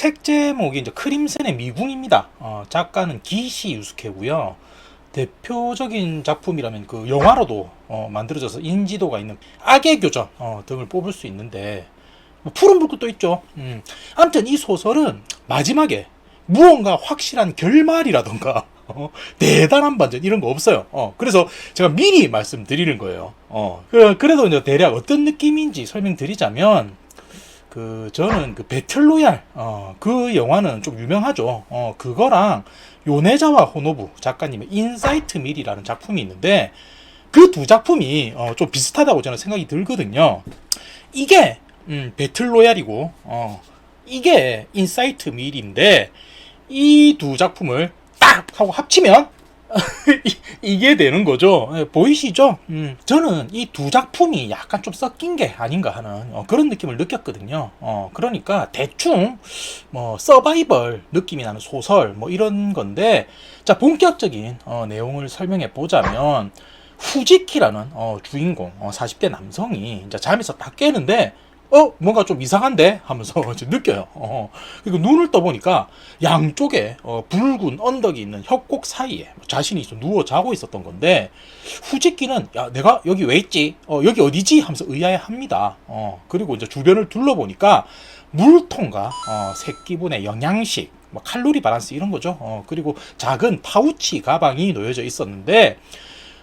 책 제목이 이제 크림슨의 미궁입니다. 작가는 기시 유스케고요. 대표적인 작품이라면 그 영화로도 만들어져서 인지도가 있는 악의 교전 등을 뽑을 수 있는데 뭐 푸른 불꽃도 있죠. 아무튼 이 소설은 마지막에 무언가 확실한 결말이라던가 대단한 반전 이런 거 없어요. 그래서 제가 미리 말씀드리는 거예요. 그래도 이제 대략 어떤 느낌인지 설명드리자면 저는 그 배틀로얄 그 영화는 좀 유명하죠. 그거랑 요네자와 호노부 작가님의 인사이트 밀이라는 작품이 있는데 그 두 작품이 좀 비슷하다고 저는 생각이 들거든요. 이게 배틀로얄이고 이게 인사이트 밀인데 이 두 작품을 딱 하고 합치면 이게 되는 거죠. 보이시죠? 저는 이 두 작품이 약간 좀 섞인 게 아닌가 하는 그런 느낌을 느꼈거든요. 그러니까 대충 뭐 서바이벌 느낌이 나는 소설 뭐 이런 건데, 자 본격적인 내용을 설명해 보자면 후지키라는 주인공 40대 남성이 이제 잠에서 딱 깨는데 뭔가 좀 이상한데? 하면서 느껴요. 그리고 눈을 떠보니까 양쪽에 붉은 언덕이 있는 협곡 사이에 자신이 좀 누워 자고 있었던 건데, 후지키는 야, 내가 여기 왜 있지? 여기 어디지? 하면서 의아해합니다. 그리고 이제 주변을 둘러보니까 물통과 새끼분의 영양식, 뭐 칼로리 밸런스 이런 거죠. 그리고 작은 파우치 가방이 놓여져 있었는데,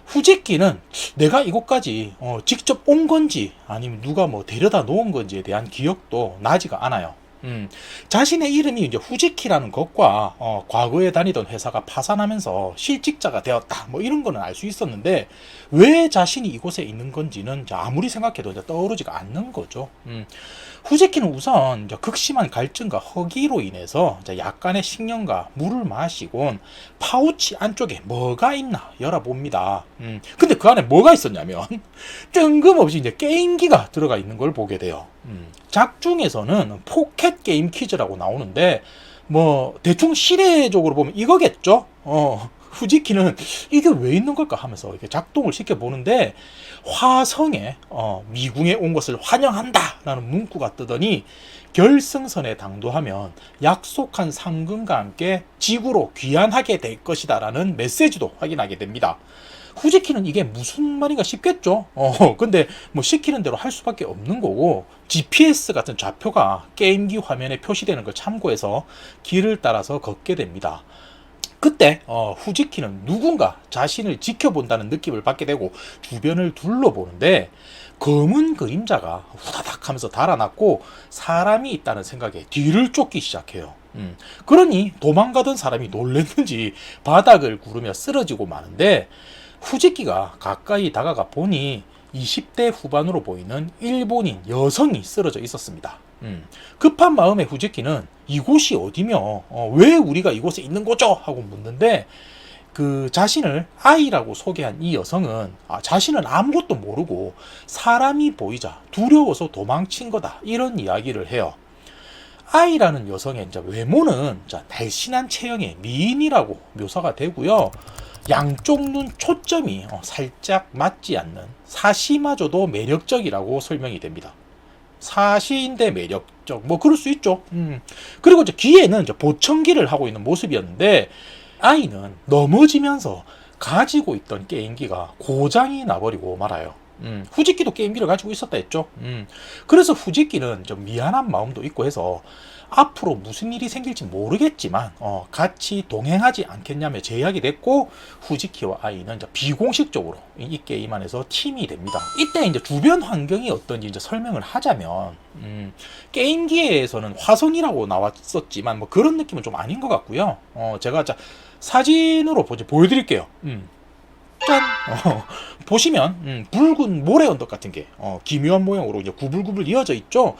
후지키는 내가 이곳까지 직접 온 건지 아니면 누가 뭐 데려다 놓은 건지에 대한 기억도 나지가 않아요. 자신의 이름이 이제 후지키라는 것과 과거에 다니던 회사가 파산하면서 실직자가 되었다 뭐 이런 거는 알 수 있었는데 왜 자신이 이곳에 있는 건지는 아무리 생각해도 이제 떠오르지가 않는 거죠. 후지키는 우선 이제 극심한 갈증과 허기로 인해서 이제 약간의 식량과 물을 마시곤 파우치 안쪽에 뭐가 있나 열어봅니다. 근데 그 안에 뭐가 있었냐면 뜬금없이 이제 게임기가 들어가 있는 걸 보게 돼요. 작중에서는 포켓 게임 퀴즈라고 나오는데 뭐 대충 시대적으로 보면 이거겠죠. 후지키는 이게 왜 있는 걸까 하면서 이렇게 작동을 시켜보는데 화성에 미궁에 온 것을 환영한다라는 문구가 뜨더니 결승선에 당도하면 약속한 상금과 함께 지구로 귀환하게 될 것이다라는 메시지도 확인하게 됩니다. 후지키는 이게 무슨 말인가 싶겠죠. 근데 뭐 시키는 대로 할 수밖에 없는 거고, GPS 같은 좌표가 게임기 화면에 표시되는 걸 참고해서 길을 따라서 걷게 됩니다. 그때 후지키는 누군가 자신을 지켜본다는 느낌을 받게 되고 주변을 둘러보는데 검은 그림자가 후다닥 하면서 달아났고 사람이 있다는 생각에 뒤를 쫓기 시작해요. 그러니 도망가던 사람이 놀랬는지 바닥을 구르며 쓰러지고 마는데, 후지키가 가까이 다가가 보니 20대 후반으로 보이는 일본인 여성이 쓰러져 있었습니다. 급한 마음에 후지키는 이곳이 어디며 왜 우리가 이곳에 있는 거죠? 하고 묻는데 그 자신을 아이라고 소개한 이 여성은 자신은 아무것도 모르고 사람이 보이자 두려워서 도망친 거다 이런 이야기를 해요. 아이라는 여성의 이제 외모는 날씬한 체형의 미인이라고 묘사가 되고요. 양쪽 눈 초점이 살짝 맞지 않는 사시마저도 매력적이라고 설명이 됩니다. 사시인데 매력적, 뭐 그럴 수 있죠. 그리고 이제 귀에는 이제 보청기를 하고 있는 모습이었는데 아이는 넘어지면서 가지고 있던 게임기가 고장이 나버리고 말아요. 후지키도 게임기를 가지고 있었다 했죠. 그래서 후지키는 좀 미안한 마음도 있고 해서 앞으로 무슨 일이 생길지 모르겠지만 같이 동행하지 않겠냐며 제약이 됐고, 후지키와 아이는 이제 비공식적으로 이 게임 안에서 팀이 됩니다. 이때 이제 주변 환경이 어떤지 이제 설명을 하자면 게임기에서는 화성이라고 나왔었지만 뭐 그런 느낌은 좀 아닌 것 같고요. 제가 사진으로 보여드릴게요. 짠! 보시면 붉은 모래 언덕 같은 게 기묘한 모양으로 이제 구불구불 이어져 있죠.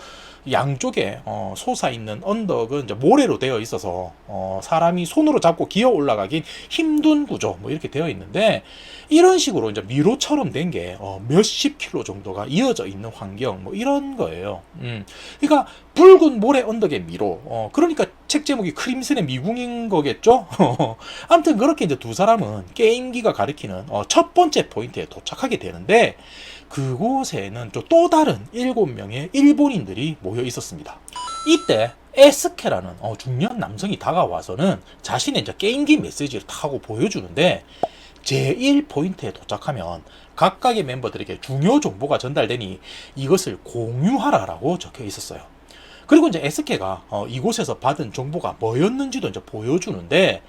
양쪽에 솟아있는 언덕은 이제 모래로 되어 있어서 사람이 손으로 잡고 기어 올라가긴 힘든 구조 뭐 이렇게 되어 있는데, 이런 식으로 이제 미로처럼 된 게 몇십 킬로 정도가 이어져 있는 환경 뭐 이런 거예요. 그러니까 붉은 모래 언덕의 미로, 그러니까 책 제목이 크림슨의 미궁인 거겠죠. 아무튼 그렇게 이제 두 사람은 게임기가 가리키는 첫 번째 포인트에 도착하게 되는데, 그곳에는 또 다른 7명의 일본인들이 모여 있었습니다. 이때 에스케라는 중년 남성이 다가와서는 자신의 이제 게임기 메시지를 타고 보여주는데, 제1포인트에 도착하면 각각의 멤버들에게 중요 정보가 전달되니 이것을 공유하라라고 적혀 있었어요. 그리고 이제 SK가 이곳에서 받은 정보가 뭐였는지도 이제 보여주는데,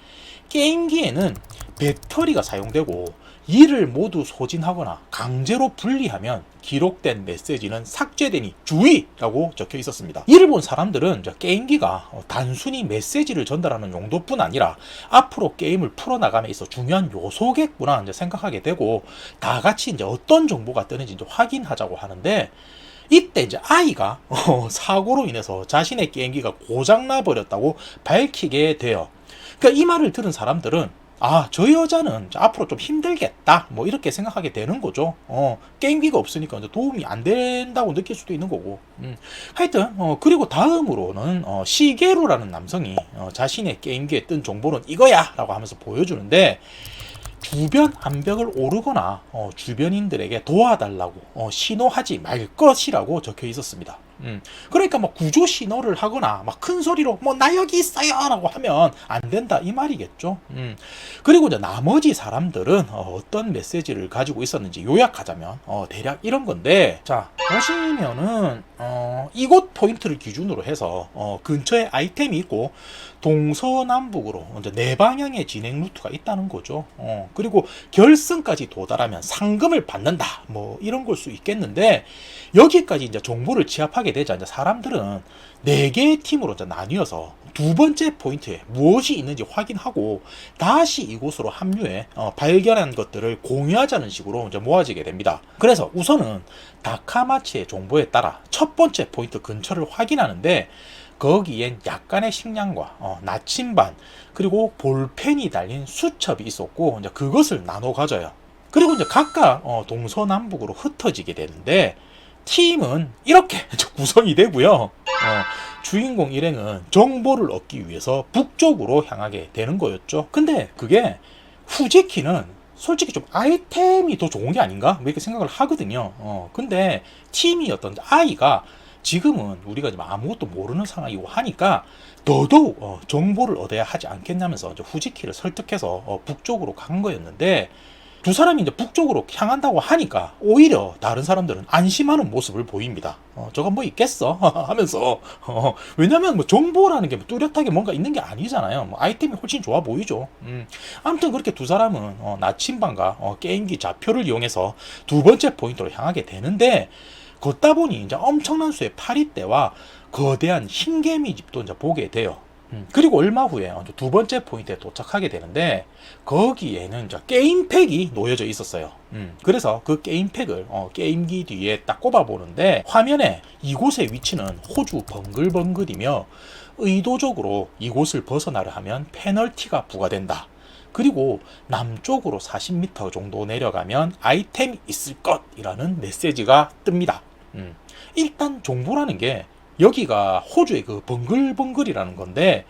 게임기에는 배터리가 사용되고 이를 모두 소진하거나 강제로 분리하면 기록된 메시지는 삭제되니 주의라고 적혀 있었습니다. 이를 본 사람들은 이제 게임기가 단순히 메시지를 전달하는 용도뿐 아니라 앞으로 게임을 풀어나감에 있어 중요한 요소겠구나 이제 생각하게 되고, 다 같이 이제 어떤 정보가 뜨는지 이제 확인하자고 하는데, 이때 이제 아이가 사고로 인해서 자신의 게임기가 고장나 버렸다고 밝히게 돼요. 그러니까 이 말을 들은 사람들은, 아, 저 여자는 앞으로 좀 힘들겠다, 뭐 이렇게 생각하게 되는 거죠. 게임기가 없으니까 이제 도움이 안 된다고 느낄 수도 있는 거고. 하여튼 그리고 다음으로는 시게루라는 남성이 자신의 게임기에 뜬 정보는 이거야라고 하면서 보여주는데, 주변 암벽을 오르거나 주변인들에게 도와달라고 신호하지 말 것이라고 적혀 있었습니다. 그러니까 뭐 구조 신호를 하거나 막 큰 소리로 뭐 나 여기 있어요라고 하면 안 된다 이 말이겠죠. 그리고 이제 나머지 사람들은 어떤 메시지를 가지고 있었는지 요약하자면 대략 이런 건데, 자 보시면은 이곳 포인트를 기준으로 해서 근처에 아이템이 있고 동서남북으로 이제 네 방향의 진행 루트가 있다는 거죠. 그리고 결승까지 도달하면 상금을 받는다, 뭐 이런 걸 수 있겠는데, 여기까지 이제 정보를 취합하게 되자 이제 사람들은 네 개의 팀으로 이제 나뉘어서 두 번째 포인트에 무엇이 있는지 확인하고 다시 이곳으로 합류해 발견한 것들을 공유하자는 식으로 이제 모아지게 됩니다. 그래서 우선은 다카마치의 정보에 따라 첫 번째 포인트 근처를 확인하는데, 거기엔 약간의 식량과 나침반 그리고 볼펜이 달린 수첩이 있었고, 이제 그것을 나눠 가져요. 그리고 이제 각각 동서남북으로 흩어지게 되는데, 팀은 이렇게 구성이 되고요. 주인공 일행은 정보를 얻기 위해서 북쪽으로 향하게 되는 거였죠. 근데 그게 후지키는 솔직히 좀 아이템이 더 좋은 게 아닌가? 뭐 이렇게 생각을 하거든요. 근데 팀이 어떤 아이가 지금은 우리가 아무것도 모르는 상황이고 하니까 더더욱 정보를 얻어야 하지 않겠냐면서 후지키를 설득해서 북쪽으로 간 거였는데, 두 사람이 이제 북쪽으로 향한다고 하니까 오히려 다른 사람들은 안심하는 모습을 보입니다. 저거 뭐 있겠어 하면서 왜냐면 뭐 정보라는 게 뚜렷하게 뭔가 있는 게 아니잖아요. 뭐 아이템이 훨씬 좋아 보이죠. 아무튼 그렇게 두 사람은 나침반과 게임기 좌표를 이용해서 두 번째 포인트로 향하게 되는데, 걷다 보니 이제 엄청난 수의 파리떼와 거대한 흰개미 집도 이제 보게 돼요. 그리고 얼마 후에 두 번째 포인트에 도착하게 되는데, 거기에는 이제 게임팩이 놓여져 있었어요. 그래서 그 게임팩을 게임기 뒤에 딱 꼽아보는데, 화면에 이곳의 위치는 호주 벙글벙글이며 의도적으로 이곳을 벗어나려 하면 페널티가 부과된다. 그리고 남쪽으로 40m 정도 내려가면 아이템이 있을 것이라는 메시지가 뜹니다. 일단 정보라는 게 여기가 호주의 그 벙글벙글이라는 건데,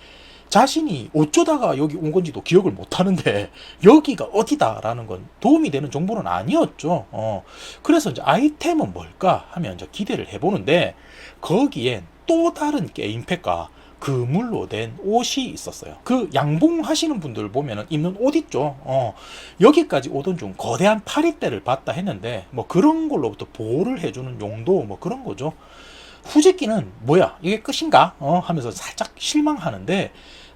자신이 어쩌다가 여기 온 건지도 기억을 못 하는데 여기가 어디다라는 건 도움이 되는 정보는 아니었죠. 그래서 이제 아이템은 뭘까 하면 이제 기대를 해보는데, 거기엔 또 다른 게임팩과 그물로 된 옷이 있었어요. 그 양봉하시는 분들 보면은 입는 옷 있죠. 여기까지 오던 중 거대한 파리떼를 봤다 했는데, 뭐 그런 걸로부터 보호를 해주는 용도 뭐 그런 거죠. 후지키는 뭐야 이게 끝인가 하면서 살짝 실망하는데,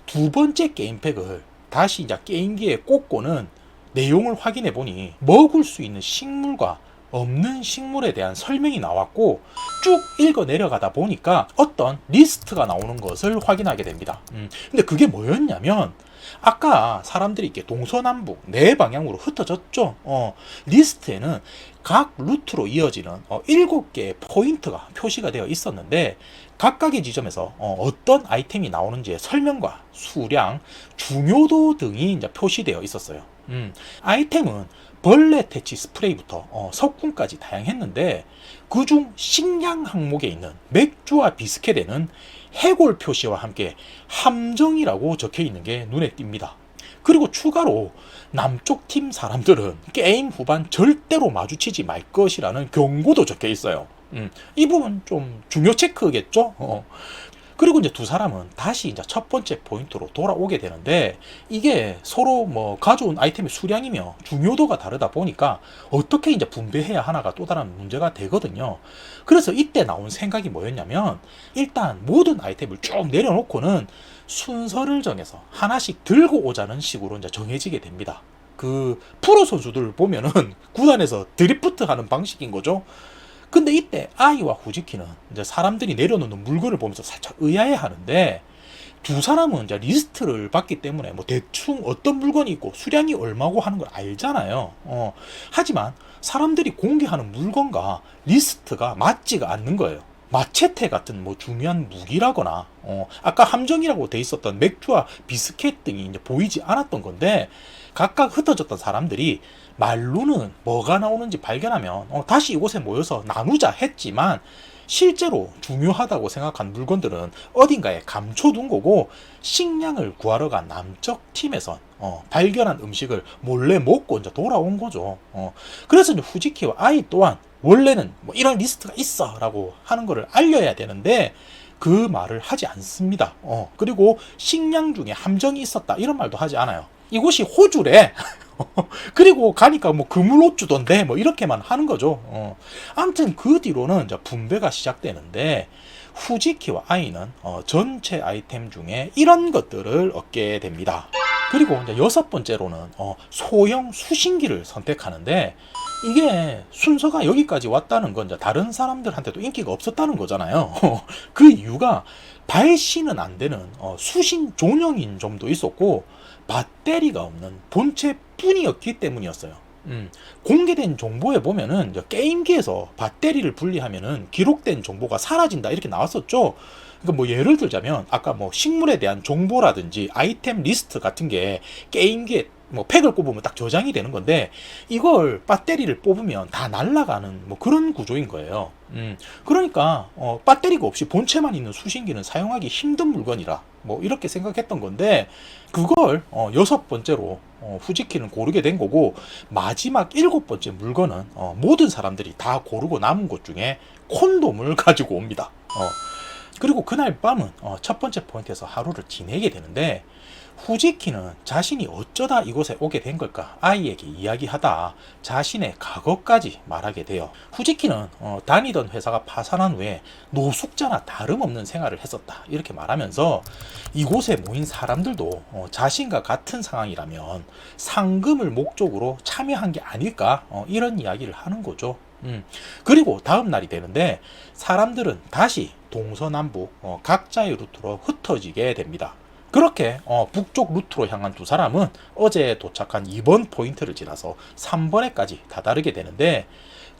두 번째 게임팩을 다시 이제 게임기에 꽂고는 내용을 확인해 보니 먹을 수 있는 식물과 없는 식물에 대한 설명이 나왔고, 쭉 읽어 내려가다 보니까 어떤 리스트가 나오는 것을 확인하게 됩니다. 근데 그게 뭐였냐면, 아까 사람들이 이렇게 동서남북 네 방향으로 흩어졌죠. 리스트에는 각 루트로 이어지는 7개의 포인트가 표시가 되어 있었는데, 각각의 지점에서 어떤 아이템이 나오는지의 설명과 수량, 중요도 등이 이제 표시되어 있었어요. 아이템은 벌레 퇴치 스프레이부터 석궁까지 다양했는데, 그중 식량 항목에 있는 맥주와 비스켓에는 해골 표시와 함께 함정이라고 적혀 있는 게 눈에 띕니다. 그리고 추가로 남쪽 팀 사람들은 게임 후반 절대로 마주치지 말 것이라는 경고도 적혀 있어요. 이 부분 좀 중요 체크겠죠? 그리고 이제 두 사람은 다시 이제 첫 번째 포인트로 돌아오게 되는데, 이게 서로 뭐 가져온 아이템의 수량이며 중요도가 다르다 보니까 어떻게 이제 분배해야 하나가 또 다른 문제가 되거든요. 그래서 이때 나온 생각이 뭐였냐면, 일단 모든 아이템을 쭉 내려놓고는 순서를 정해서 하나씩 들고 오자는 식으로 이제 정해지게 됩니다. 그 프로 선수들 보면은 구단에서 드리프트 하는 방식인 거죠. 근데 이때 아이와 후지키는 이제 사람들이 내려놓는 물건을 보면서 살짝 의아해 하는데, 두 사람은 이제 리스트를 봤기 때문에 뭐 대충 어떤 물건이 있고 수량이 얼마고 하는 걸 알잖아요. 하지만 사람들이 공개하는 물건과 리스트가 맞지가 않는 거예요. 마체테 같은 뭐 중요한 무기라거나, 아까 함정이라고 돼 있었던 맥주와 비스켓 등이 이제 보이지 않았던 건데, 각각 흩어졌던 사람들이 말로는 뭐가 나오는지 발견하면 다시 이곳에 모여서 나누자 했지만, 실제로 중요하다고 생각한 물건들은 어딘가에 감춰둔 거고, 식량을 구하러 간 남쪽 팀에선 발견한 음식을 몰래 먹고 이제 돌아온 거죠. 그래서 이제 후지키와 아이 또한 원래는 뭐 이런 리스트가 있어 라고 하는 거를 알려야 되는데, 그 말을 하지 않습니다. 그리고 식량 중에 함정이 있었다 이런 말도 하지 않아요. 이곳이 호주래. 그리고 가니까 뭐 그물옷 주던데 뭐 이렇게만 하는 거죠. 아무튼 그 뒤로는 이제 분배가 시작되는데, 후지키와 아이는 전체 아이템 중에 이런 것들을 얻게 됩니다. 그리고 이제 여섯 번째로는 소형 수신기를 선택하는데, 이게 순서가 여기까지 왔다는 건 이제 다른 사람들한테도 인기가 없었다는 거잖아요. 그 이유가 발신은 안 되는 수신 종영인 점도 있었고, 배터리가 없는 본체뿐이었기 때문이었어요. 공개된 정보에 보면은 게임기에서 배터리를 분리하면은 기록된 정보가 사라진다 이렇게 나왔었죠. 그러니까 뭐 예를 들자면 아까 뭐 식물에 대한 정보라든지 아이템 리스트 같은 게 게임기에 뭐 팩을 꼽으면 딱 저장이 되는 건데, 이걸 배터리를 뽑으면 다 날아가는 뭐 그런 구조인 거예요. 그러니까 배터리가 없이 본체만 있는 수신기는 사용하기 힘든 물건이라 뭐 이렇게 생각했던 건데, 그걸 여섯 번째로 후지키는 고르게 된 거고, 마지막 일곱 번째 물건은 모든 사람들이 다 고르고 남은 것 중에 콘돔을 가지고 옵니다. 그리고 그날 밤은 첫 번째 포인트에서 하루를 지내게 되는데, 후지키는 자신이 어쩌다 이곳에 오게 된 걸까 아이에게 이야기하다 자신의 과거까지 말하게 돼요. 후지키는 다니던 회사가 파산한 후에 노숙자나 다름없는 생활을 했었다 이렇게 말하면서, 이곳에 모인 사람들도 자신과 같은 상황이라면 상금을 목적으로 참여한 게 아닐까 이런 이야기를 하는 거죠. 그리고 다음 날이 되는데, 사람들은 다시 동서남북 각자의 루트로 흩어지게 됩니다. 그렇게 북쪽 루트로 향한 두 사람은 어제 도착한 2번 포인트를 지나서 3번에까지 다다르게 되는데,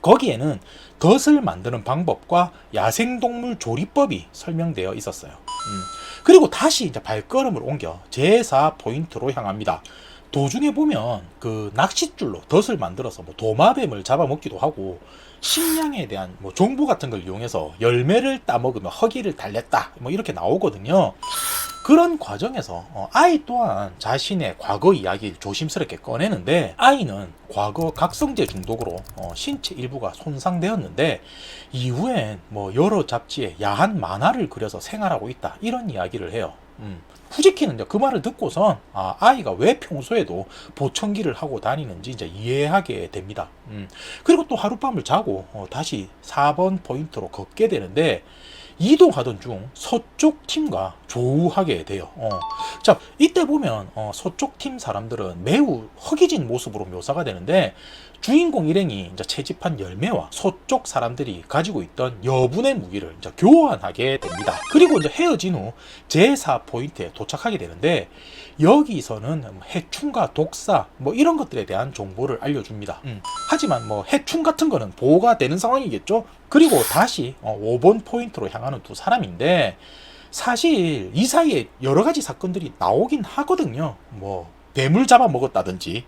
거기에는 덫을 만드는 방법과 야생동물 조리법이 설명되어 있었어요. 그리고 다시 이제 발걸음을 옮겨 제4 포인트로 향합니다. 도중에 보면 그 낚싯줄로 덫을 만들어서 뭐 도마뱀을 잡아먹기도 하고, 식량에 대한 뭐 정보 같은 걸 이용해서 열매를 따먹으며 허기를 달랬다 뭐 이렇게 나오거든요. 그런 과정에서 아이 또한 자신의 과거 이야기를 조심스럽게 꺼내는데, 아이는 과거 각성제 중독으로 신체 일부가 손상되었는데, 이후엔 뭐 여러 잡지에 야한 만화를 그려서 생활하고 있다 이런 이야기를 해요. 후지키는 그 말을 듣고선 아이가 왜 평소에도 보청기를 하고 다니는지 이제 이해하게 됩니다. 그리고 또 하룻밤을 자고 다시 4번 포인트로 걷게 되는데, 이동하던 중 서쪽 팀과 조우하게 돼요. 자, 이때 보면 서쪽 팀 사람들은 매우 허기진 모습으로 묘사가 되는데, 주인공 일행이 이제 채집한 열매와 서쪽 사람들이 가지고 있던 여분의 무기를 이제 교환하게 됩니다. 그리고 이제 헤어진 후 제4 포인트에 도착하게 되는데, 여기서는 해충과 독사 뭐 이런 것들에 대한 정보를 알려줍니다. 하지만 뭐 해충 같은 거는 보호가 되는 상황이겠죠. 그리고 다시 5번 포인트로 향하는 두 사람인데, 사실 이 사이에 여러 가지 사건들이 나오긴 하거든요. 뭐 뱀을 잡아 먹었다든지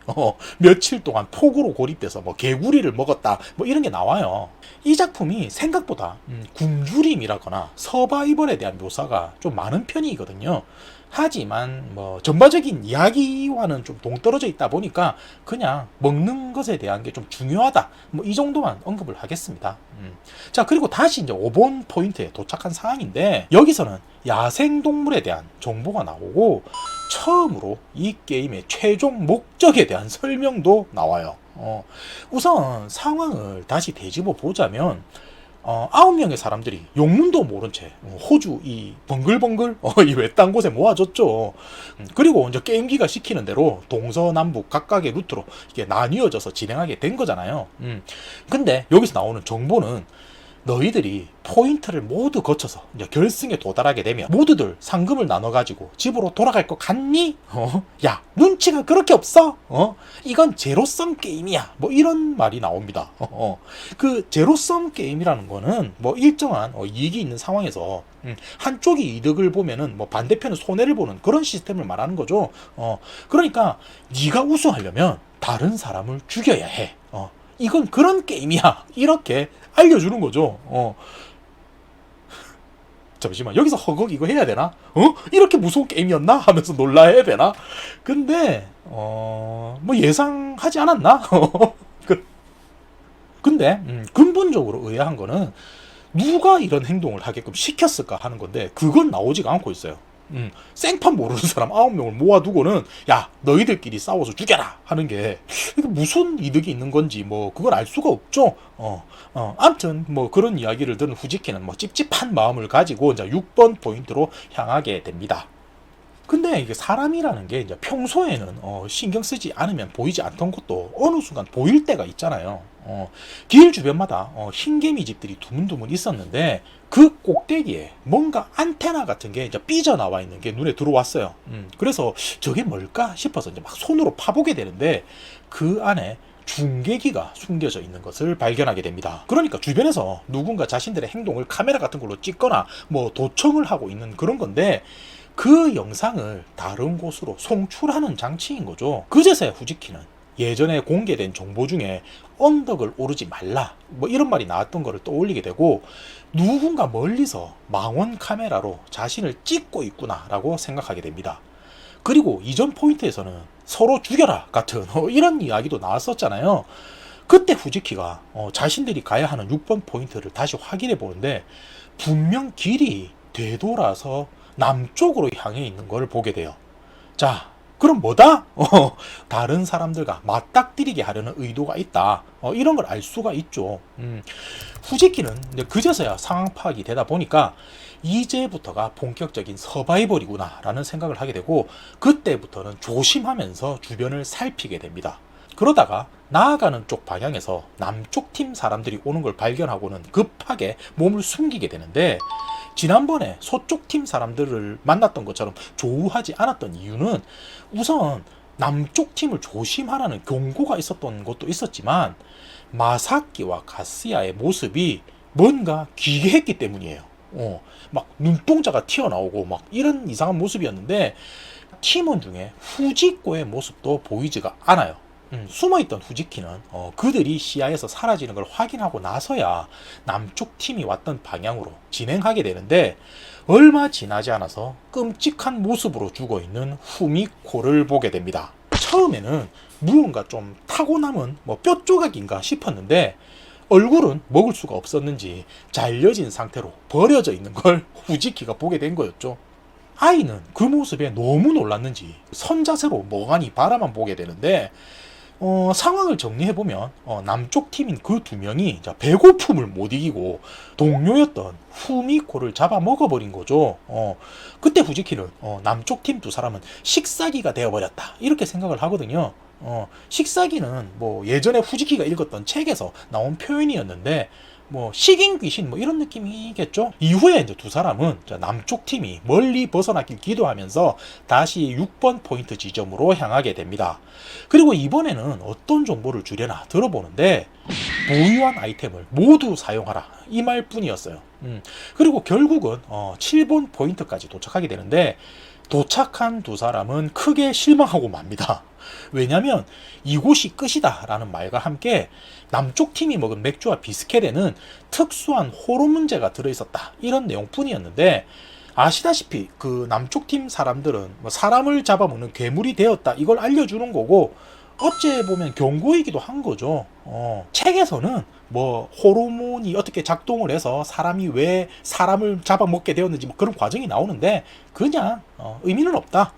며칠 동안 폭우로 고립돼서 뭐 개구리를 먹었다 뭐 이런 게 나와요. 이 작품이 생각보다 굶주림이라거나 서바이벌에 대한 묘사가 좀 많은 편이거든요. 하지만 뭐 전반적인 이야기와는 좀 동떨어져 있다 보니까 그냥 먹는 것에 대한 게 좀 중요하다 뭐 이 정도만 언급을 하겠습니다. 자, 그리고 다시 이제 5번 포인트에 도착한 상황인데, 여기서는 야생동물에 대한 정보가 나오고 처음으로 이 게임의 최종 목적에 대한 설명도 나와요. 우선 상황을 다시 되짚어 보자면 9명의 사람들이 용문도 모른 채 호주 이 벙글벙글 이 외딴 곳에 모아졌죠. 그리고 이제 게임기가 시키는 대로 동서남북 각각의 루트로 이게 나뉘어져서 진행하게 된 거잖아요. 근데 여기서 나오는 정보는 너희들이 포인트를 모두 거쳐서 이제 결승에 도달하게 되면 모두들 상금을 나눠가지고 집으로 돌아갈 것 같니? 야, 눈치가 그렇게 없어? 이건 제로섬 게임이야. 뭐 이런 말이 나옵니다. 그 제로섬 게임이라는 거는 뭐 일정한 이익이 있는 상황에서 한쪽이 이득을 보면은 뭐 반대편은 손해를 보는 그런 시스템을 말하는 거죠. 그러니까 네가 우승하려면 다른 사람을 죽여야 해. 이건 그런 게임이야. 이렇게 알려주는 거죠. 잠시만, 여기서 허걱 이거 해야 되나? 이렇게 무서운 게임이었나? 하면서 놀라야 되나? 근데 뭐 예상하지 않았나? 근데 근본적으로 의아한 거는 누가 이런 행동을 하게끔 시켰을까 하는 건데 그건 나오지가 않고 있어요. 생판 모르는 사람 9명을 모아두고는 야, 너희들끼리 싸워서 죽여라 하는 게 이게 무슨 이득이 있는 건지 뭐 그걸 알 수가 없죠. 아무튼 뭐 그런 이야기를 들은 후지키는 뭐 찝찝한 마음을 가지고 이제 6번 포인트로 향하게 됩니다. 근데 이게 사람이라는 게 이제 평소에는 신경 쓰지 않으면 보이지 않던 것도 어느 순간 보일 때가 있잖아요. 길 주변마다 흰개미 집들이 드문드문 있었는데 그 꼭대기에 뭔가 안테나 같은 게 이제 삐져나와 있는 게 눈에 들어왔어요. 그래서 저게 뭘까 싶어서 이제 막 손으로 파보게 되는데 그 안에 중계기가 숨겨져 있는 것을 발견하게 됩니다. 그러니까 주변에서 누군가 자신들의 행동을 카메라 같은 걸로 찍거나 뭐 도청을 하고 있는 그런 건데 그 영상을 다른 곳으로 송출하는 장치인 거죠. 그제서야 후지키는 예전에 공개된 정보 중에 언덕을 오르지 말라 뭐 이런 말이 나왔던 거를 떠올리게 되고 누군가 멀리서 망원 카메라로 자신을 찍고 있구나 라고 생각하게 됩니다. 그리고 이전 포인트에서는 서로 죽여라 같은 이런 이야기도 나왔었잖아요. 그때 후지키가 자신들이 가야 하는 6번 포인트를 다시 확인해 보는데 분명 길이 되돌아서 남쪽으로 향해 있는 걸 보게 돼요. 자, 그럼 뭐다? 다른 사람들과 맞닥뜨리게 하려는 의도가 있다. 이런 걸 알 수가 있죠. 후지키는 이제 그제서야 상황 파악이 되다 보니까 이제부터가 본격적인 서바이벌이구나 라는 생각을 하게 되고 그때부터는 조심하면서 주변을 살피게 됩니다. 그러다가 나아가는 쪽 방향에서 남쪽 팀 사람들이 오는 걸 발견하고는 급하게 몸을 숨기게 되는데 지난번에 서쪽 팀 사람들을 만났던 것처럼 조우하지 않았던 이유는 우선 남쪽 팀을 조심하라는 경고가 있었던 것도 있었지만 마사키와 가스야의 모습이 뭔가 기괴했기 때문이에요. 막 눈동자가 튀어나오고 막 이런 이상한 모습이었는데 팀원 중에 후지코의 모습도 보이지가 않아요. 숨어있던 후지키는 그들이 시야에서 사라지는 걸 확인하고 나서야 남쪽 팀이 왔던 방향으로 진행하게 되는데 얼마 지나지 않아서 끔찍한 모습으로 죽어있는 후미코를 보게 됩니다. 처음에는 무언가 좀 타고 남은 뼈 조각인가 싶었는데 얼굴은 먹을 수가 없었는지 잘려진 상태로 버려져 있는 걸 후지키가 보게 된 거였죠. 아이는 그 모습에 너무 놀랐는지 선자세로 멍하니 바라만 보게 되는데 상황을 정리해보면 남쪽 팀인 그 두 명이 배고픔을 못 이기고 동료였던 후미코를 잡아 먹어버린 거죠. 그때 후지키는 남쪽 팀 두 사람은 식사기가 되어버렸다 이렇게 생각을 하거든요. 식사기는 뭐 예전에 후지키가 읽었던 책에서 나온 표현이었는데 뭐 식인 귀신 뭐 이런 느낌이겠죠. 이후에 이제 두 사람은 남쪽 팀이 멀리 벗어나길 기도하면서 다시 6번 포인트 지점으로 향하게 됩니다. 그리고 이번에는 어떤 정보를 주려나 들어보는데 보유한 아이템을 모두 사용하라 이 말뿐이었어요. 그리고 결국은 7번 포인트까지 도착하게 되는데 도착한 두 사람은 크게 실망하고 맙니다. 왜냐면 이곳이 끝이다 라는 말과 함께 남쪽 팀이 먹은 맥주와 비스켓에는 특수한 호르몬 문제가 들어있었다 이런 내용뿐이었는데 아시다시피 그 남쪽 팀 사람들은 사람을 잡아먹는 괴물이 되었다 이걸 알려주는 거고 어찌 보면 경고이기도 한 거죠. 책에서는 뭐 호르몬이 어떻게 작동을 해서 사람이 왜 사람을 잡아먹게 되었는지 뭐 그런 과정이 나오는데 그냥 의미는 없다.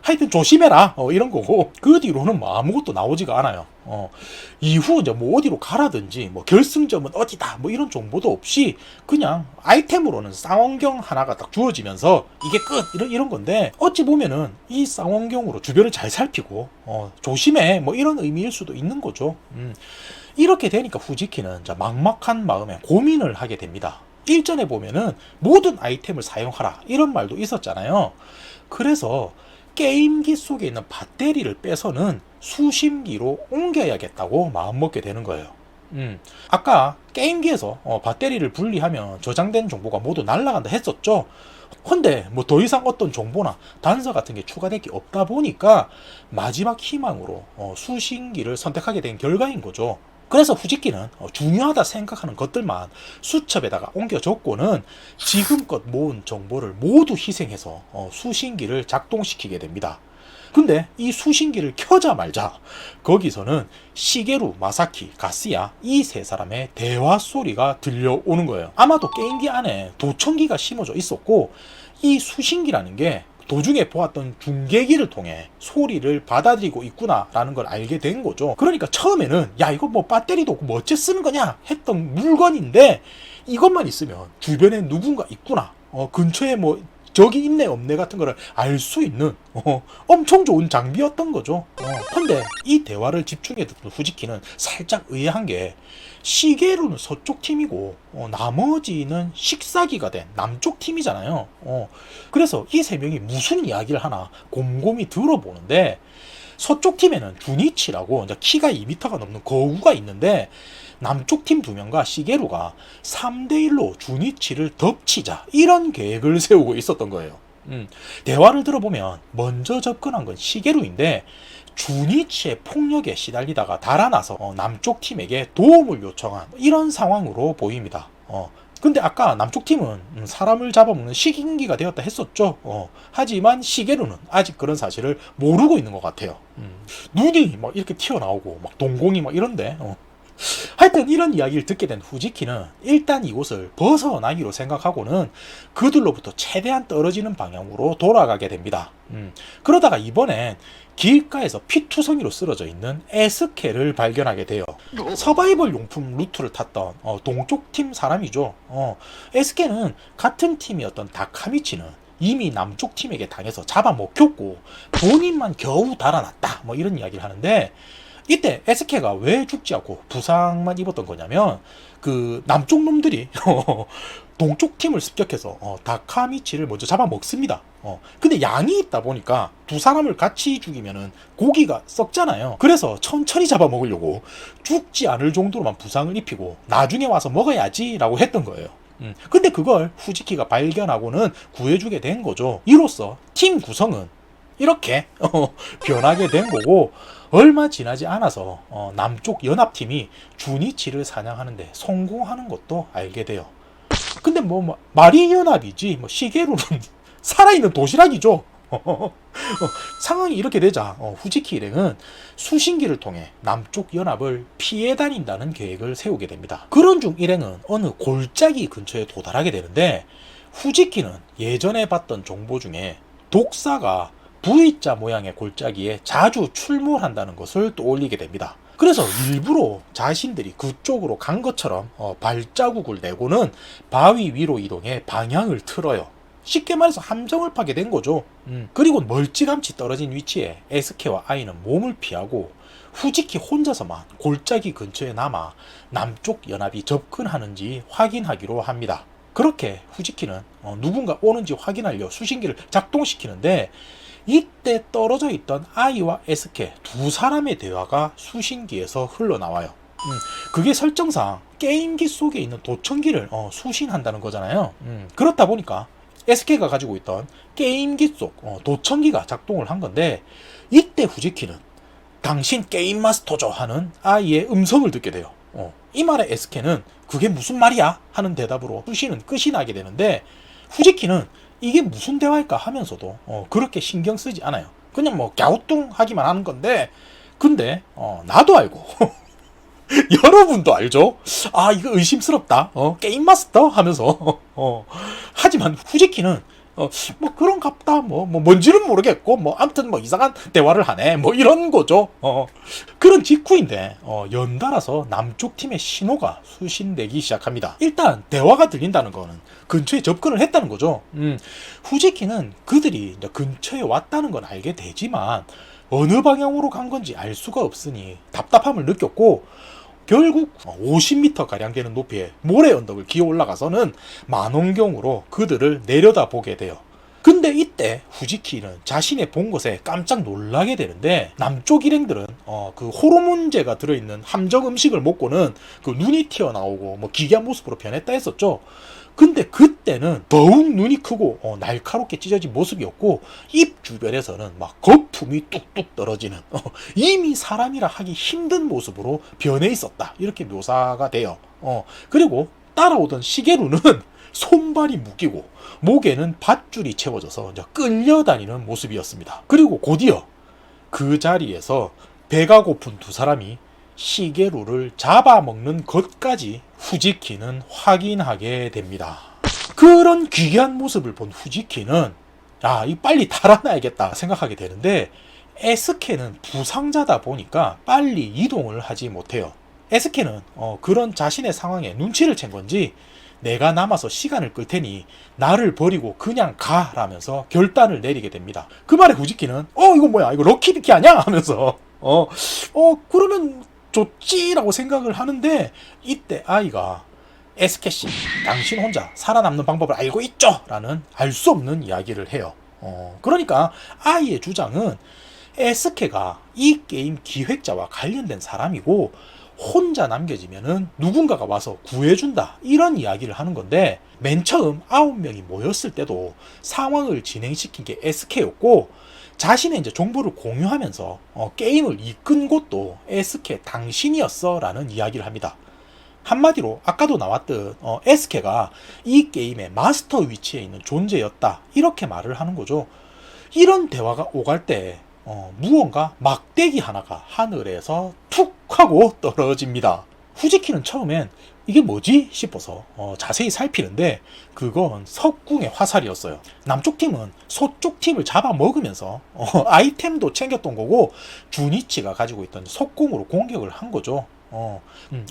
하여튼 조심해라 이런 거고 그 뒤로는 뭐 아무것도 나오지가 않아요. 이후 이제 뭐 어디로 가라든지 뭐 결승점은 어디다 뭐 이런 정보도 없이 그냥 아이템으로는 쌍원경 하나가 딱 주어지면서 이게 끝 이런 건데 어찌 보면은 이 쌍원경으로 주변을 잘 살피고 조심해 뭐 이런 의미일 수도 있는 거죠. 이렇게 되니까 후지키는 막막한 마음에 고민을 하게 됩니다. 일전에 보면은 모든 아이템을 사용하라 이런 말도 있었잖아요. 그래서 게임기 속에 있는 배터리를 빼서는 수심기로 옮겨야겠다고 마음먹게 되는 거예요. 아까 게임기에서 배터리를 분리하면 저장된 정보가 모두 날아간다 했었죠. 근데 뭐 더 이상 어떤 정보나 단서 같은 게 추가될 게 없다 보니까 마지막 희망으로 수신기를 선택하게 된 결과인 거죠. 그래서 후지키는 중요하다 생각하는 것들만 수첩에다가 옮겨줬고는 지금껏 모은 정보를 모두 희생해서 수신기를 작동시키게 됩니다. 근데 이 수신기를 켜자 말자 거기서는 시게루, 마사키, 가스야 이 세 사람의 대화 소리가 들려오는 거예요. 아마도 게임기 안에 도청기가 심어져 있었고 이 수신기라는 게 도중에 보았던 중계기를 통해 소리를 받아들이고 있구나라는 걸 알게 된 거죠. 그러니까 처음에는 야 이거 뭐 배터리도 없고 뭐 어째 쓰는 거냐 했던 물건인데 이것만 있으면 주변에 누군가 있구나 근처에 뭐 적이 있네 없네 같은 거를 알 수 있는 엄청 좋은 장비였던 거죠. 근데 이 대화를 집중해 듣던 후지키는 살짝 의아한 게 시게루는 서쪽 팀이고 나머지는 식사기가 된 남쪽 팀이잖아요. 그래서 이 세 명이 무슨 이야기를 하나 곰곰이 들어보는데 서쪽 팀에는 주니치라고 키가 2m가 넘는 거우가 있는데 남쪽 팀 2명과 시게루가 3대1로 주니치를 덮치자 이런 계획을 세우고 있었던 거예요. 대화를 들어보면 먼저 접근한 건 시게루인데 주니치의 폭력에 시달리다가 달아나서 남쪽 팀에게 도움을 요청한 이런 상황으로 보입니다. 근데 아까 남쪽 팀은 사람을 잡아먹는 식인기가 되었다 했었죠. 하지만 시게루는 아직 그런 사실을 모르고 있는 것 같아요. 눈이 막 이렇게 튀어나오고 막 동공이 막 이런데 하여튼 이런 이야기를 듣게 된 후지키는 일단 이곳을 벗어나기로 생각하고는 그들로부터 최대한 떨어지는 방향으로 돌아가게 됩니다. 그러다가 이번엔 길가에서 피투성이로 쓰러져 있는 에스케를 발견하게 돼요. 서바이벌 용품 루트를 탔던 동쪽 팀 사람이죠. 에스케는 같은 팀이었던 다카미치는 이미 남쪽 팀에게 당해서 잡아먹혔고 본인만 겨우 달아났다 뭐 이런 이야기를 하는데 이때 에스케가 왜 죽지 않고 부상만 입었던 거냐면 그 남쪽 놈들이 동쪽 팀을 습격해서 다카미치를 먼저 잡아먹습니다. 근데 양이 있다 보니까 두 사람을 같이 죽이면은 고기가 썩잖아요. 그래서 천천히 잡아먹으려고 죽지 않을 정도로만 부상을 입히고 나중에 와서 먹어야지 라고 했던 거예요. 근데 그걸 후지키가 발견하고는 구해주게 된 거죠. 이로써 팀 구성은 이렇게 변하게 된 거고 얼마 지나지 않아서 남쪽 연합팀이 주니치를 사냥하는데 성공하는 것도 알게 돼요. 근데 뭐 말이 연합이지 뭐 시게루는 살아있는 도시락이죠. 상황이 이렇게 되자 후지키 일행은 수신기를 통해 남쪽 연합을 피해 다닌다는 계획을 세우게 됩니다. 그런 중 일행은 어느 골짜기 근처에 도달하게 되는데 후지키는 예전에 봤던 정보 중에 독사가 V자 모양의 골짜기에 자주 출몰한다는 것을 떠올리게 됩니다. 그래서 일부러 자신들이 그쪽으로 간 것처럼 발자국을 내고는 바위 위로 이동해 방향을 틀어요. 쉽게 말해서 함정을 파게 된 거죠. 그리고 멀찌감치 떨어진 위치에 에스케와 아이는 몸을 피하고 후지키 혼자서만 골짜기 근처에 남아 남쪽 연합이 접근하는지 확인하기로 합니다. 그렇게 후지키는 누군가 오는지 확인하려 수신기를 작동시키는데 이때 떨어져 있던 아이와 에스케 두 사람의 대화가 수신기에서 흘러나와요. 그게 설정상 게임기 속에 있는 도청기를 수신한다는 거잖아요. 그렇다 보니까 에스케가 가지고 있던 게임기 속 도청기가 작동을 한 건데 이때 후지키는 당신 게임 마스터죠 하는 아이의 음성을 듣게 돼요. 이 말에 에스케는 그게 무슨 말이야 하는 대답으로 수신은 끝이 나게 되는데 후지키는 이게 무슨 대화일까 하면서도 그렇게 신경 쓰지 않아요. 그냥 뭐 갸우뚱하기만 하는 건데 근데 나도 알고 여러분도 알죠? 아, 이거 의심스럽다. 게임 마스터 하면서. 하지만 후지키는 뭐 그런갑다. 뭔지는 모르겠고, 아무튼 이상한 대화를 하네. 이런 거죠. 그런 직후인데, 연달아서 남쪽 팀의 신호가 수신되기 시작합니다. 일단, 대화가 들린다는 거는 근처에 접근을 했다는 거죠. 후지키는 그들이 이제 근처에 왔다는 건 알게 되지만, 어느 방향으로 간 건지 알 수가 없으니 답답함을 느꼈고, 결국 50m 가량 되는 높이의 모래 언덕을 기어 올라가서는 만원경으로 그들을 내려다보게 돼요. 근데 이때 후지키는 자신의 본 것에 깜짝 놀라게 되는데, 남쪽 일행들은 그 호르몬제가 들어있는 함정 음식을 먹고는 그 눈이 튀어나오고 기괴한 모습으로 변했다 했었죠. 근데 그때는 더욱 눈이 크고 날카롭게 찢어진 모습이었고, 입 주변에서는 막 거품이 뚝뚝 떨어지는 이미 사람이라 하기 힘든 모습으로 변해 있었다, 이렇게 묘사가 돼요. 그리고 따라오던 시게루는 손발이 묶이고 목에는 밧줄이 채워져서 이제 끌려다니는 모습이었습니다. 그리고 곧이어 그 자리에서 배가 고픈 두 사람이 시게루를 잡아먹는 것까지 후지키는 확인하게 됩니다. 그런 기괴한 모습을 본 후지키는 이 빨리 달아나야겠다 생각하게 되는데, 에스케는 부상자다 보니까 빨리 이동을 하지 못해요. 에스케는 그런 자신의 상황에 눈치를 챈 건지, 내가 남아서 시간을 끌 테니 나를 버리고 그냥 가라면서 결단을 내리게 됩니다. 그 말에 후지키는 이거 뭐야, 이거 럭키비키 아냐 하면서 그러면 좋지라고 생각을 하는데, 이때 아이가 에스케씨, 당신 혼자 살아남는 방법을 알고 있죠? 라는 알 수 없는 이야기를 해요. 그러니까 아이의 주장은 에스케가 이 게임 기획자와 관련된 사람이고, 혼자 남겨지면은 누군가가 와서 구해준다, 이런 이야기를 하는 건데, 맨 처음 9명이 모였을 때도 상황을 진행시킨 게 SK였고, 자신의 이제 정보를 공유하면서 게임을 이끈 곳도 SK 당신이었어 라는 이야기를 합니다. 한마디로 아까도 나왔듯 SK가 이 게임의 마스터 위치에 있는 존재였다, 이렇게 말을 하는 거죠. 이런 대화가 오갈 때 무언가 막대기 하나가 하늘에서 툭 하고 떨어집니다. 후지키는 처음엔 이게 뭐지 싶어서 자세히 살피는데, 그건 석궁의 화살이었어요. 남쪽 팀은 서쪽 팀을 잡아먹으면서 아이템도 챙겼던 거고, 주니치가 가지고 있던 석궁으로 공격을 한 거죠.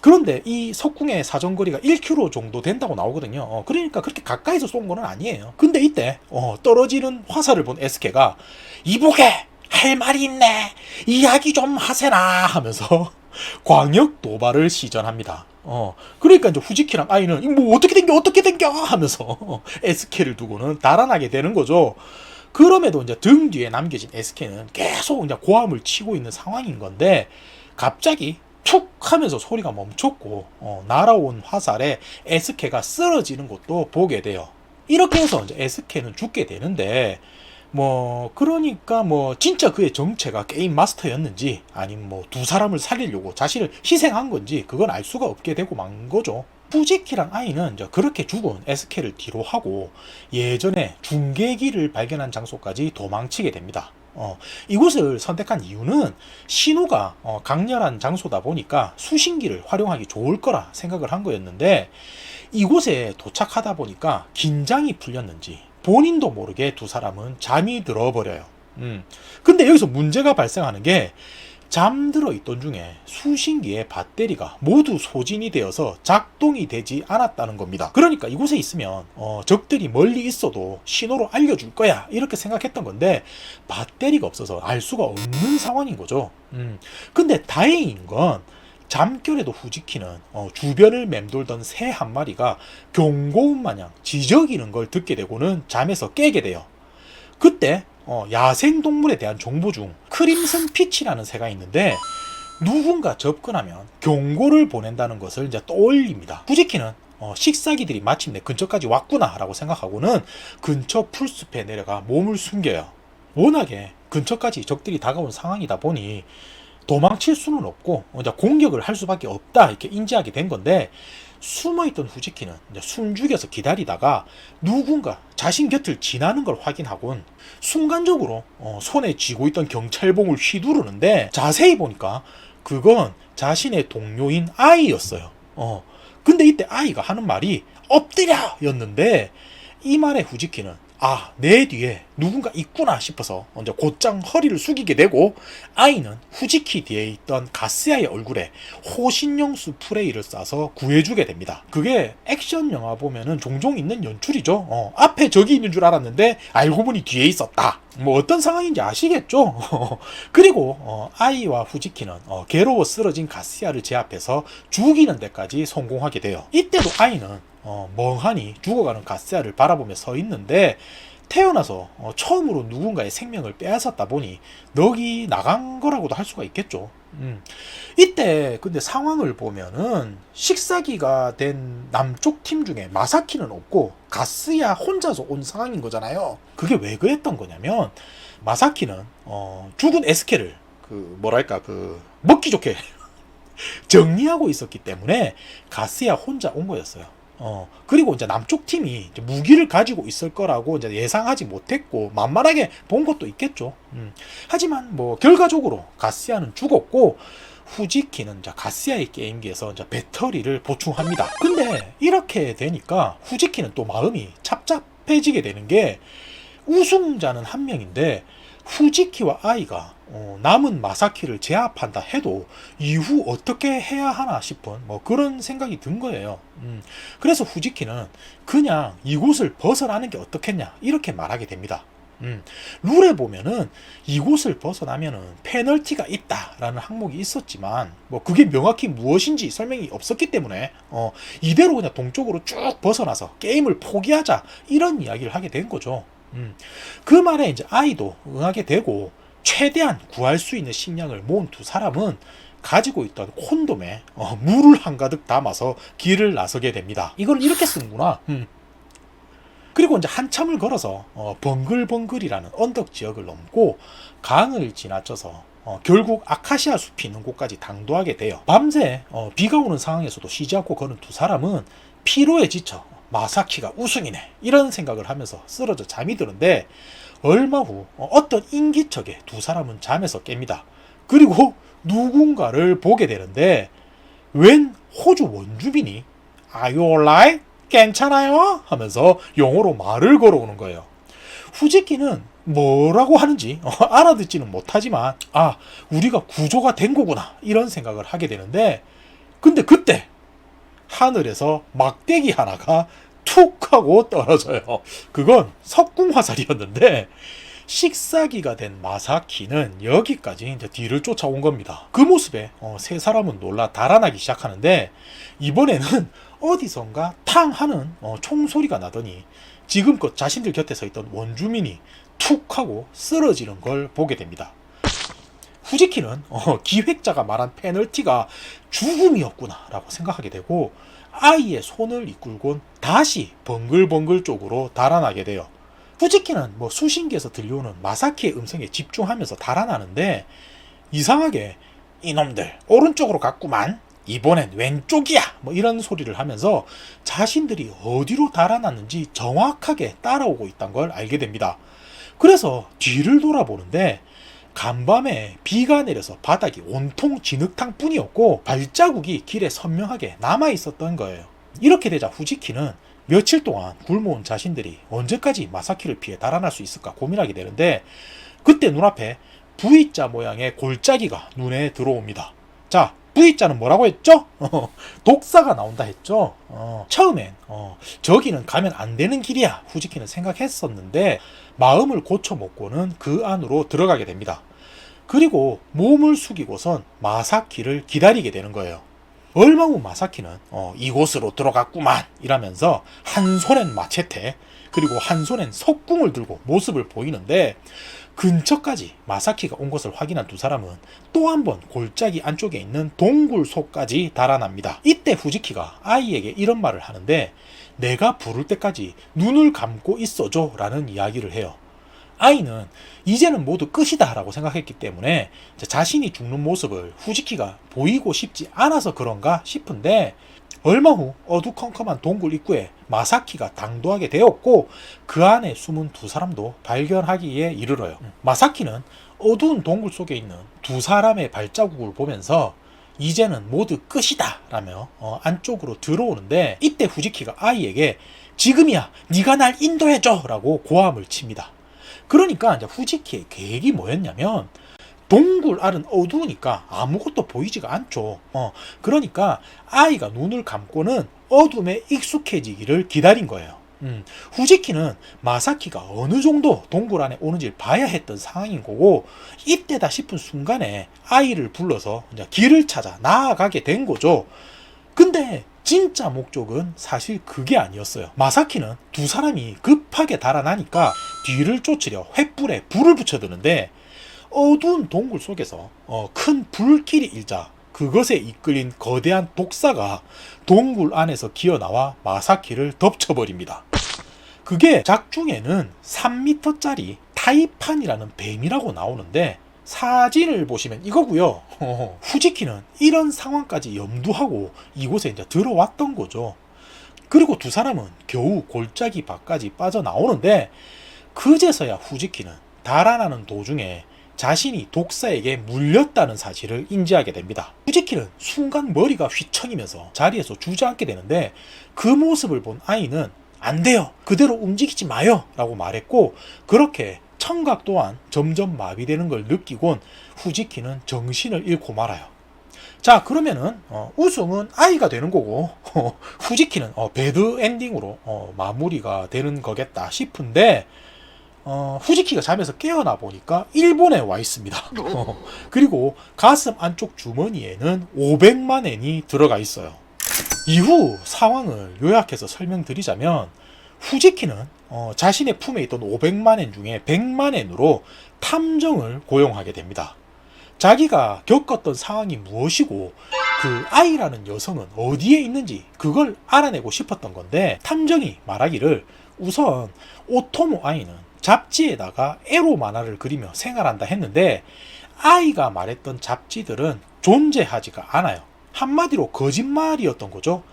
그런데 이 석궁의 사정거리가 1km 정도 된다고 나오거든요. 그러니까 그렇게 가까이서 쏜 거는 아니에요. 근데 이때 떨어지는 화살을 본 SK가 이보게 할 말이 있네, 이야기 좀 하세나 하면서 광역 도발을 시전합니다. 그러니까 이제 후지키랑 아이는 뭐 어떻게 된겨 하면서 SK를 두고는 달아나게 되는 거죠. 그럼에도 이제 등 뒤에 남겨진 SK는 계속 이제 고함을 치고 있는 상황인 건데, 갑자기 툭 하면서 소리가 멈췄고 날아온 화살에 SK가 쓰러지는 것도 보게 돼요. 이렇게 해서 이제 SK는 죽게 되는데, 그러니까 진짜 그의 정체가 게임 마스터였는지, 아니면 두 사람을 살리려고 자신을 희생한 건지, 그건 알 수가 없게 되고 만 거죠. 후지키랑 아이는 이제 그렇게 죽은 SK를 뒤로 하고 예전에 중계기를 발견한 장소까지 도망치게 됩니다. 이곳을 선택한 이유는 신호가 강렬한 장소다 보니까 수신기를 활용하기 좋을 거라 생각을 한 거였는데, 이곳에 도착하다 보니까 긴장이 풀렸는지 본인도 모르게 두 사람은 잠이 들어버려요. 근데 여기서 문제가 발생하는 게, 잠들어 있던 중에 수신기의 배터리가 모두 소진이 되어서 작동이 되지 않았다는 겁니다. 그러니까 이곳에 있으면 적들이 멀리 있어도 신호로 알려줄 거야, 이렇게 생각했던 건데, 배터리가 없어서 알 수가 없는 상황인 거죠. 근데 다행인 건, 잠결에도 후지키는 주변을 맴돌던 새 한 마리가 경고음 마냥 지저귀는 걸 듣게 되고는 잠에서 깨게 돼요. 그때 야생동물에 대한 정보 중 크림슨 피치라는 새가 있는데, 누군가 접근하면 경고를 보낸다는 것을 이제 떠올립니다. 후지키는 식사기들이 마침내 근처까지 왔구나 라고 생각하고는 근처 풀숲에 내려가 몸을 숨겨요. 워낙에 근처까지 적들이 다가온 상황이다 보니 도망칠 수는 없고 이제 공격을 할 수밖에 없다, 이렇게 인지하게 된 건데, 숨어있던 후지키는 이제 숨죽여서 기다리다가 누군가 자신 곁을 지나는 걸 확인하곤 순간적으로 손에 쥐고 있던 경찰봉을 휘두르는데, 자세히 보니까 그건 자신의 동료인 아이였어요. 근데 이때 아이가 하는 말이 엎드려! 였는데 이 말에 후지키는 내 뒤에 누군가 있구나 싶어서 먼저 곧장 허리를 숙이게 되고 아이는 후지키 뒤에 있던 가스야의 얼굴에 호신용 스프레이를 쏴서 구해주게 됩니다. 그게 액션 영화 보면은 종종 있는 연출이죠. 앞에 적이 있는 줄 알았는데 알고 보니 뒤에 있었다. 뭐 어떤 상황인지 아시겠죠? 그리고 아이와 후지키는 괴로워 쓰러진 가스야를 제압해서 죽이는 데까지 성공하게 돼요. 이때도 아이는 멍하니 죽어가는 가스야를 바라보며 서 있는데 태어나서 처음으로 누군가의 생명을 빼앗았다 보니 넋이 나간 거라고도 할 수가 있겠죠. 이때 근데 상황을 보면은 식사기가 된 남쪽 팀 중에 마사키는 없고 가스야 혼자서 온 상황인 거잖아요. 그게 왜 그랬던 거냐면 마사키는 죽은 에스케를 먹기 좋게 정리하고 있었기 때문에 가스야 혼자 온 거였어요. 그리고 이제 남쪽 팀이 이제 무기를 가지고 있을 거라고 이제 예상하지 못했고 만만하게 본 것도 있겠죠. 하지만 뭐 결과적으로 가스야는 죽었고 후지키는 이제 가스야의 게임기에서 이제 배터리를 보충합니다. 근데 이렇게 되니까 후지키는 또 마음이 착잡해지게 되는 게 우승자는 한 명인데 후지키와 아이가 남은 마사키를 제압한다 해도 이후 어떻게 해야 하나 싶은 뭐 그런 생각이 든 거예요. 그래서 후지키는 그냥 이곳을 벗어나는 게 어떻겠냐 이렇게 말하게 됩니다. 룰에 보면은 이곳을 벗어나면은 페널티가 있다라는 항목이 있었지만 뭐 그게 명확히 무엇인지 설명이 없었기 때문에 이대로 그냥 동쪽으로 쭉 벗어나서 게임을 포기하자 이런 이야기를 하게 된 거죠. 그 말에 이제 아이도 응하게 되고 최대한 구할 수 있는 식량을 모은 두 사람은 가지고 있던 콘돔에 물을 한가득 담아서 길을 나서게 됩니다. 이걸 이렇게 쓰는구나. 그리고 이제 한참을 걸어서 벙글벙글이라는 언덕 지역을 넘고 강을 지나쳐서 결국 아카시아 숲이 있는 곳까지 당도하게 돼요. 밤새 비가 오는 상황에서도 쉬지 않고 걸은 두 사람은 피로에 지쳐 마사키가 우승이네 이런 생각을 하면서 쓰러져 잠이 드는데 얼마 후 어떤 인기척에 두 사람은 잠에서 깹니다. 그리고 누군가를 보게 되는데 웬 호주 원주민이 Are you alright? 괜찮아요? 하면서 영어로 말을 걸어오는 거예요. 후지키는 뭐라고 하는지 알아듣지는 못하지만 우리가 구조가 된 거구나 이런 생각을 하게 되는데 근데 그때 하늘에서 막대기 하나가 툭 하고 떨어져요. 그건 석궁화살이었는데 식사기가 된 마사키는 여기까지 이제 뒤를 쫓아온 겁니다. 그 모습에 세 사람은 놀라 달아나기 시작하는데 이번에는 어디선가 탕 하는 총소리가 나더니 지금껏 자신들 곁에 서 있던 원주민이 툭 하고 쓰러지는 걸 보게 됩니다. 후지키는 기획자가 말한 페널티가 죽음이었구나 라고 생각하게 되고 아이의 손을 이끌곤 다시 벙글벙글 쪽으로 달아나게 돼요. 후지키는 뭐 수신기에서 들려오는 마사키의 음성에 집중하면서 달아나는데 이상하게 이놈들 오른쪽으로 갔구만 이번엔 왼쪽이야 뭐 이런 소리를 하면서 자신들이 어디로 달아났는지 정확하게 따라오고 있다는 걸 알게 됩니다. 그래서 뒤를 돌아보는데 간밤에 비가 내려서 바닥이 온통 진흙탕 뿐이었고 발자국이 길에 선명하게 남아있었던 거예요. 이렇게 되자 후지키는 며칠 동안 굶어온 자신들이 언제까지 마사키를 피해 달아날 수 있을까 고민하게 되는데 그때 눈앞에 V자 모양의 골짜기가 눈에 들어옵니다. 자, V자는 뭐라고 했죠? 독사가 나온다 했죠? 처음엔 저기는 가면 안 되는 길이야 후지키는 생각했었는데 마음을 고쳐먹고는 그 안으로 들어가게 됩니다. 그리고 몸을 숙이고선 마사키를 기다리게 되는 거예요. 얼마 후 마사키는 이곳으로 들어갔구만 이라면서 한 손엔 마체테 그리고 한 손엔 석궁을 들고 모습을 보이는데 근처까지 마사키가 온 것을 확인한 두 사람은 또 한 번 골짜기 안쪽에 있는 동굴 속까지 달아납니다. 이때 후지키가 아이에게 이런 말을 하는데 내가 부를 때까지 눈을 감고 있어줘 라는 이야기를 해요. 아이는 이제는 모두 끝이다 라고 생각했기 때문에 자신이 죽는 모습을 후지키가 보이고 싶지 않아서 그런가 싶은데 얼마 후 어두컴컴한 동굴 입구에 마사키가 당도하게 되었고 그 안에 숨은 두 사람도 발견하기에 이르러요. 마사키는 어두운 동굴 속에 있는 두 사람의 발자국을 보면서 이제는 모두 끝이다 라며 안쪽으로 들어오는데 이때 후지키가 아이에게 지금이야 네가 날 인도해줘 라고 고함을 칩니다. 그러니까 이제 후지키의 계획이 뭐였냐면 동굴 알은 어두우니까 아무것도 보이지가 않죠. 그러니까 아이가 눈을 감고는 어둠에 익숙해지기를 기다린 거예요. 후지키는 마사키가 어느 정도 동굴 안에 오는지를 봐야 했던 상황인 거고 이때다 싶은 순간에 아이를 불러서 이제 길을 찾아 나아가게 된 거죠. 근데 진짜 목적은 사실 그게 아니었어요. 마사키는 두 사람이 급하게 달아나니까 뒤를 쫓으려 횃불에 불을 붙여드는데 어두운 동굴 속에서 큰 불길이 일자 그것에 이끌린 거대한 독사가 동굴 안에서 기어나와 마사키를 덮쳐버립니다. 그게 작중에는 3m짜리 타이판이라는 뱀이라고 나오는데 사진을 보시면 이거고요. 후지키는 이런 상황까지 염두하고 이곳에 이제 들어왔던 거죠. 그리고 두 사람은 겨우 골짜기 밖까지 빠져나오는데 그제서야 후지키는 달아나는 도중에 자신이 독사에게 물렸다는 사실을 인지하게 됩니다. 후지키는 순간 머리가 휘청이면서 자리에서 주저앉게 되는데 그 모습을 본 아이는 안 돼요. 그대로 움직이지 마요. 라고 말했고 그렇게 청각 또한 점점 마비되는 걸 느끼곤 후지키는 정신을 잃고 말아요. 자, 그러면은 우승은 아이가 되는 거고 후지키는 배드 엔딩으로 마무리가 되는 거겠다 싶은데 후지키가 잠에서 깨어나 보니까 일본에 와 있습니다. 그리고 가슴 안쪽 주머니에는 500만 엔이 들어가 있어요. 이후 상황을 요약해서 설명드리자면 후지키는 자신의 품에 있던 500만 엔 중에 100만 엔으로 탐정을 고용하게 됩니다. 자기가 겪었던 상황이 무엇이고 그 아이라는 여성은 어디에 있는지 그걸 알아내고 싶었던 건데 탐정이 말하기를 우선 오토모 아이는 잡지에다가 에로 만화를 그리며 생활한다 했는데 아이가 말했던 잡지들은 존재하지가 않아요. 한마디로 거짓말이었던 거죠.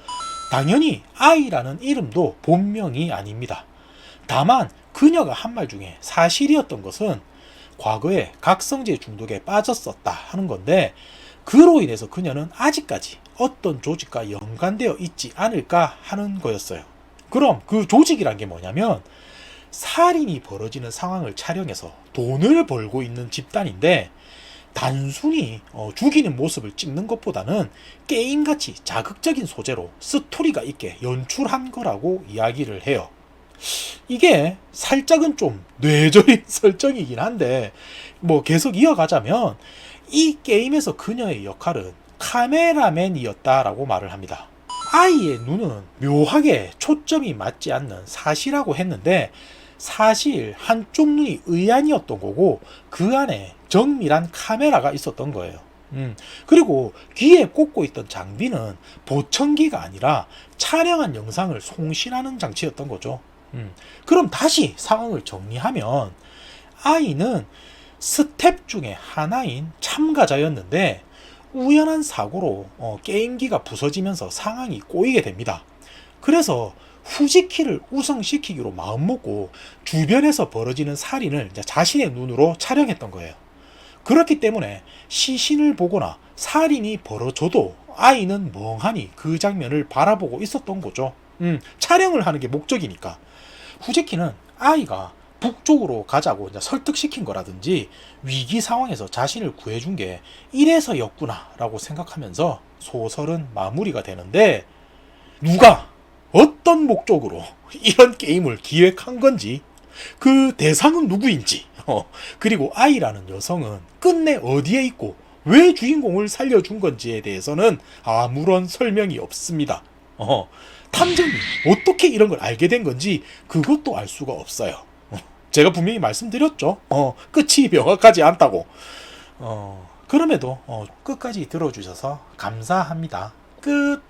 당연히 아이라는 이름도 본명이 아닙니다. 다만 그녀가 한 말 중에 사실이었던 것은 과거에 각성제 중독에 빠졌었다 하는 건데 그로 인해서 그녀는 아직까지 어떤 조직과 연관되어 있지 않을까 하는 거였어요. 그럼 그 조직이란 게 뭐냐면 살인이 벌어지는 상황을 촬영해서 돈을 벌고 있는 집단인데 단순히 죽이는 모습을 찍는 것보다는 게임같이 자극적인 소재로 스토리가 있게 연출한 거라고 이야기를 해요. 이게 살짝은 좀 뇌절인 설정이긴 한데 뭐 계속 이어가자면 이 게임에서 그녀의 역할은 카메라맨이었다라고 말을 합니다. 아이의 눈은 묘하게 초점이 맞지 않는 사시라고 했는데 사실 한쪽 눈이 의안이었던 거고 그 안에 정밀한 카메라가 있었던 거예요. 그리고 귀에 꽂고 있던 장비는 보청기가 아니라 촬영한 영상을 송신하는 장치였던 거죠. 그럼 다시 상황을 정리하면 아이는 스텝 중에 하나인 참가자였는데 우연한 사고로 게임기가 부서지면서 상황이 꼬이게 됩니다. 그래서 후지키를 우승시키기로 마음먹고 주변에서 벌어지는 살인을 자신의 눈으로 촬영했던 거예요. 그렇기 때문에 시신을 보거나 살인이 벌어져도 아이는 멍하니 그 장면을 바라보고 있었던 거죠. 촬영을 하는 게 목적이니까. 후지키는 아이가 북쪽으로 가자고 설득시킨 거라든지 위기 상황에서 자신을 구해준 게 이래서였구나 라고 생각하면서 소설은 마무리가 되는데 누가 어떤 목적으로 이런 게임을 기획한 건지 그 대상은 누구인지 그리고 아이라는 여성은 끝내 어디에 있고 왜 주인공을 살려준 건지에 대해서는 아무런 설명이 없습니다. 탐정이 어떻게 이런 걸 알게 된 건지 그것도 알 수가 없어요. 제가 분명히 말씀드렸죠. 끝이 명확하지 않다고. 그럼에도 끝까지 들어주셔서 감사합니다. 끝.